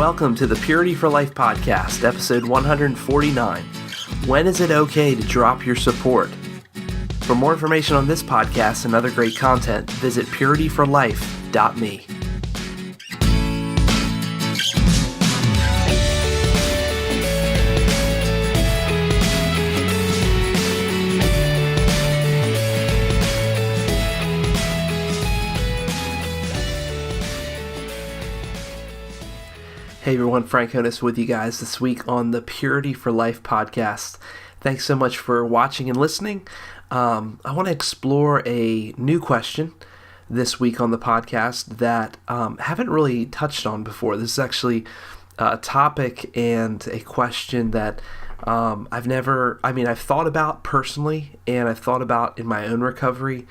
Welcome to the Purity for Life podcast, episode 149. When is it okay to drop your support? For more information on this podcast and other great content, visit purityforlife.me. Hey everyone, Frank Honus with you guys this week on the Purity for Life podcast. Thanks so much for watching and listening. I want to explore a new question this week on the podcast that haven't really touched on before. This is actually a topic and a question that I've thought about personally, and I've thought about in my own recovery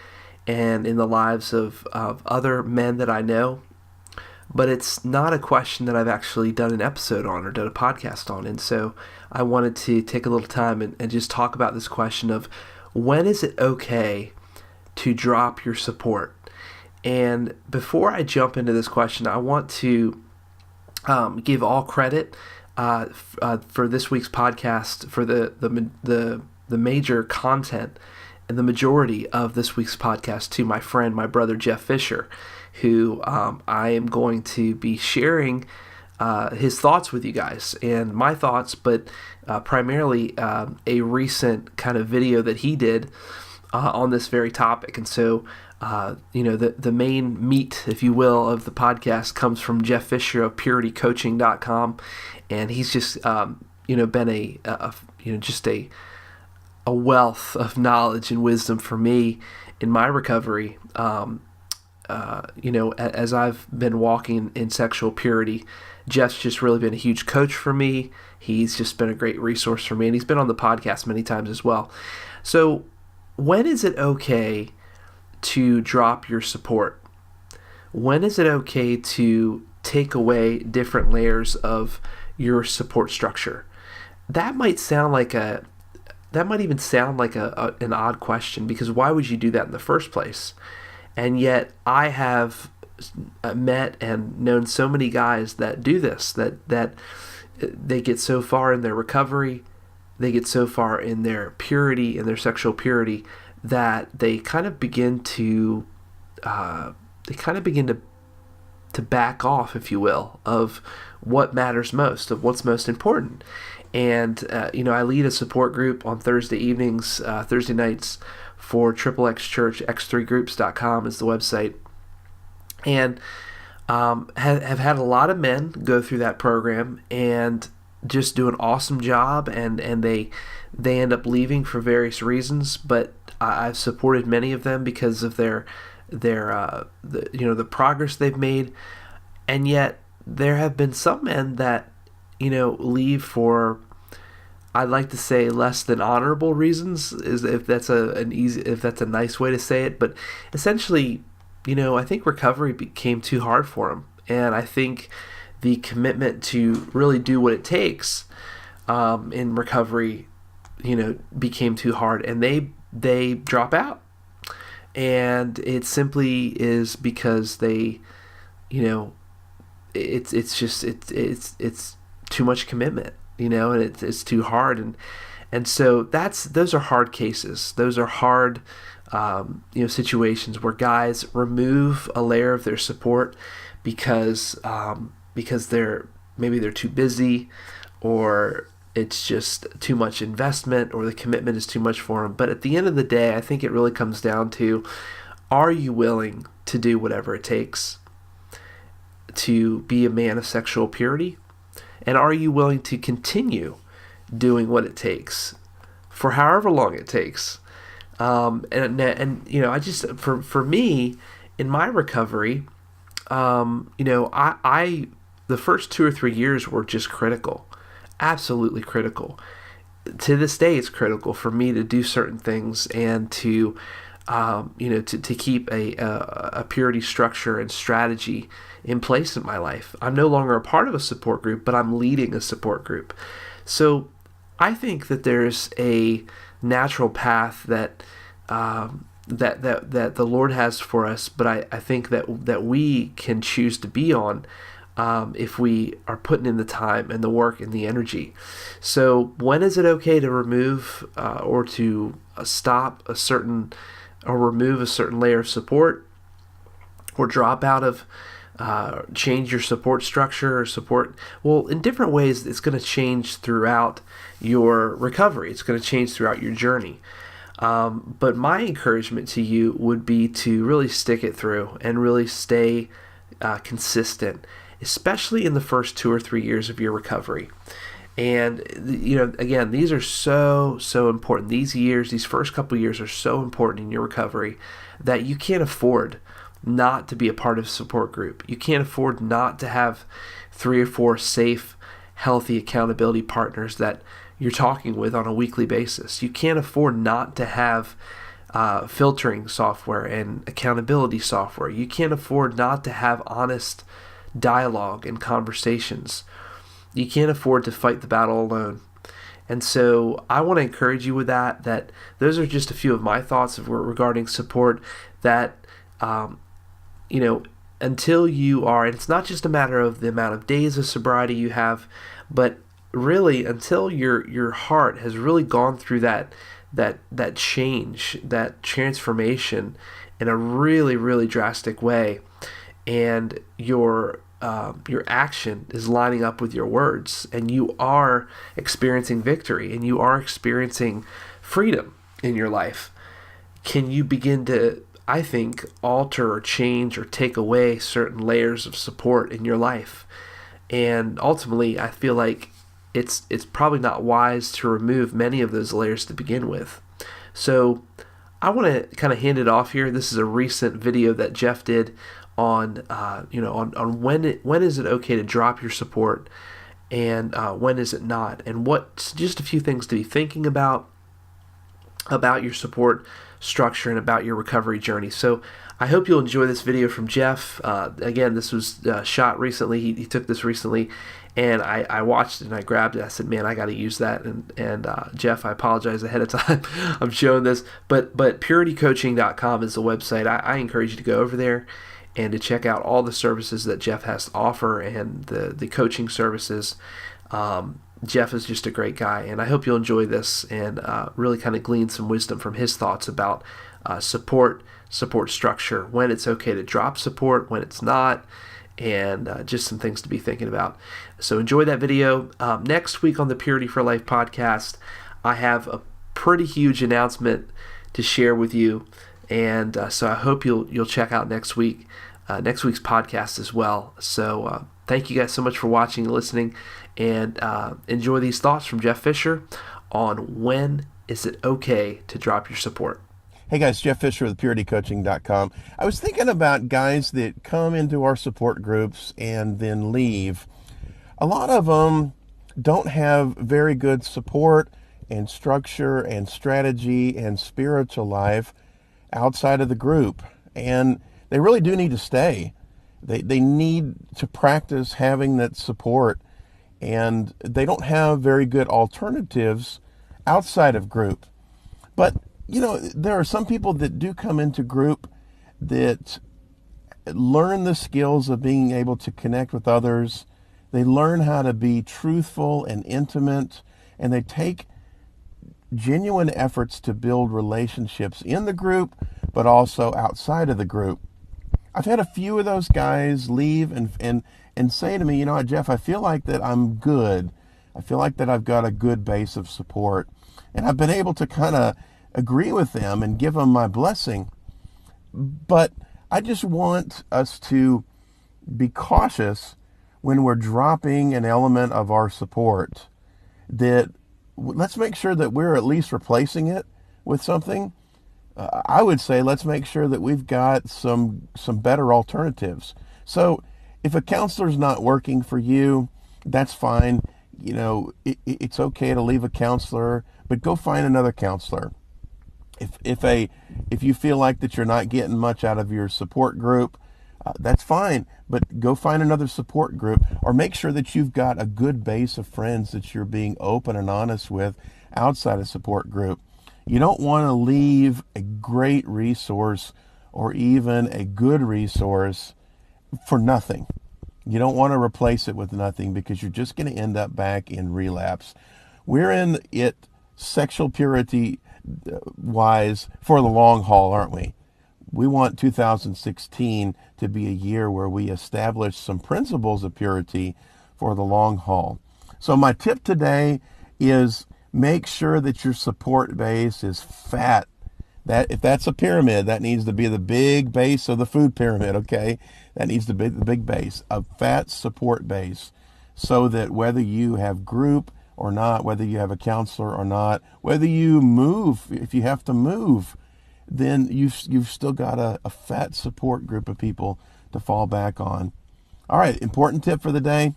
and in the lives of other men that I know. But it's not a question that I've actually done an episode on or done a podcast on. And so I wanted to take a little time and just talk about this question of when is it okay to drop your support? And before I jump into this question, I want to give all credit for this week's podcast for the major content and the majority of this week's podcast to my friend, my brother Jeff Fisher, who I am going to be sharing his thoughts with you guys and my thoughts, but primarily a recent kind of video that he did on this very topic. And so, the main meat, if you will, of the podcast comes from Jeff Fisher of puritycoaching.com, and he's just been a wealth of knowledge and wisdom for me in my recovery. As I've been walking in sexual purity, Jeff's just really been a huge coach for me. He's just been a great resource for me, and he's been on the podcast many times as well. So when is it okay to drop your support? When is it okay to take away different layers of your support structure? That might even sound like an odd question, because why would you do that in the first place? And yet I have met and known so many guys that do this, that they get so far in their recovery, they get so far in their purity, in their sexual purity, that they kind of begin to back off, if you will, of what matters most, of what's most important. And I lead a support group on Thursday nights for XXX Church. X3groups.com is the website, and have had a lot of men go through that program and just do an awesome job, and they end up leaving for various reasons. But I've supported many of them because of the progress they've made, and yet there have been some men that leave for, I'd like to say, less than honorable reasons, if that's a nice way to say it. But essentially, I think recovery became too hard for them, and I think the commitment to really do what it takes in recovery, became too hard, and they drop out. And it simply is because they, it's too much commitment, and it's too hard, and so those are hard cases. Those are hard, situations where guys remove a layer of their support because they're too busy, or it's just too much investment, or the commitment is too much for them. But at the end of the day, I think it really comes down to, are you willing to do whatever it takes to be a man of sexual purity? And are you willing to continue doing what it takes for however long it takes? For me, in my recovery, the first 2 or 3 years were just critical, absolutely critical. To this day, it's critical for me to do certain things and to keep a purity structure and strategy in place in my life. I'm no longer a part of a support group, but I'm leading a support group. So I think that there's a natural path that the Lord has for us, but I think that we can choose to be on if we are putting in the time and the work and the energy. So when is it okay to remove or to stop a certain or remove a certain layer of support, or drop out of change your support structure or support? Well, in different ways, it's going to change throughout your recovery. It's going to change throughout your journey. But my encouragement to you would be to really stick it through and really stay consistent, especially in the first 2 or 3 years of your recovery. And, again, these are so important. These first couple years are so important in your recovery that you can't afford not to be a part of a support group. You can't afford not to have 3 or 4 safe, healthy accountability partners that you're talking with on a weekly basis. You can't afford not to have filtering software and accountability software. You can't afford not to have honest dialogue and conversations. You can't afford to fight the battle alone. And so I want to encourage you with that those are just a few of my thoughts regarding support, that until you are, and it's not just a matter of the amount of days of sobriety you have, but really until your heart has really gone through that change, that transformation in a really, really drastic way, and your action is lining up with your words, and you are experiencing victory, and you are experiencing freedom in your life, can you begin to, I think, alter or change or take away certain layers of support in your life? And ultimately, I feel like it's probably not wise to remove many of those layers to begin with. So I want to kind of hand it off here. This is a recent video that Jeff did on on when is it okay to drop your support, and when is it not, and what's just a few things to be thinking about your support structure and about your recovery journey. So I hope you'll enjoy this video from Jeff. Again, this was shot recently. He took this recently, and I watched it and I grabbed it. I said, man, I got to use that. And Jeff, I apologize ahead of time. I'm showing this, but puritycoaching.com is the website. I encourage you to go over there and to check out all the services that Jeff has to offer, and the coaching services. Jeff is just a great guy, and I hope you'll enjoy this and really kind of glean some wisdom from his thoughts about support structure, when it's okay to drop support, when it's not, and just some things to be thinking about. So enjoy that video. Next week on the Purity for Life podcast, I have a pretty huge announcement to share with you, and so I hope you'll check out next week's podcast as well. So thank you guys so much for watching and listening, and enjoy these thoughts from Jeff Fisher on when is it okay to drop your support. Hey guys, Jeff Fisher with PurityCoaching.com. I was thinking about guys that come into our support groups and then leave. A lot of them don't have very good support and structure and strategy and spiritual life outside of the group, and they really do need to stay. They need to practice having that support, and they don't have very good alternatives outside of group. But there are some people that do come into group that learn the skills of being able to connect with others. They learn how to be truthful and intimate, and they take genuine efforts to build relationships in the group, but also outside of the group. I've had a few of those guys leave and say to me, Jeff, I feel like that I'm good. I feel like that I've got a good base of support. And I've been able to kind of agree with them and give them my blessing. But I just want us to be cautious when we're dropping an element of our support, that let's make sure that we're at least replacing it with something. I would say let's make sure that we've got some better alternatives. So if a counselor's not working for you, that's fine. It's okay to leave a counselor, but go find another counselor. If you feel like that you're not getting much out of your support group, that's fine, but go find another support group, or make sure that you've got a good base of friends that you're being open and honest with outside a support group. You don't want to leave a great resource or even a good resource for nothing. You don't want to replace it with nothing because you're just going to end up back in relapse. We're in it sexual purity wise for the long haul, aren't we? We want 2016 to be a year where we establish some principles of purity for the long haul. So my tip today is make sure that your support base is fat. That if that's a pyramid, that needs to be the big base of the food pyramid, okay? That needs to be the big base, a fat support base, so that whether you have group or not, whether you have a counselor or not, whether you move, if you have to move, then you've still got a fat support group of people to fall back on. All right, important tip for the day.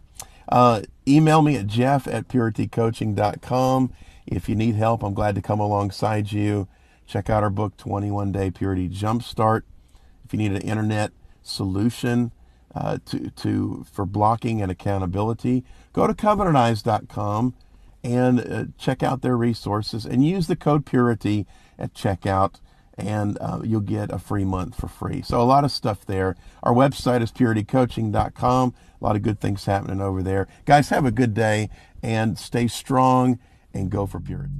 Email me at jeff@puritycoaching.com. If you need help, I'm glad to come alongside you. Check out our book, 21 Day Purity Jumpstart. If you need an internet solution for blocking and accountability, go to covenanteyes.com and check out their resources and use the code PURITY at checkout, and you'll get a free month for free. So a lot of stuff there. Our website is puritycoaching.com. A lot of good things happening over there. Guys, have a good day and stay strong and go for purity.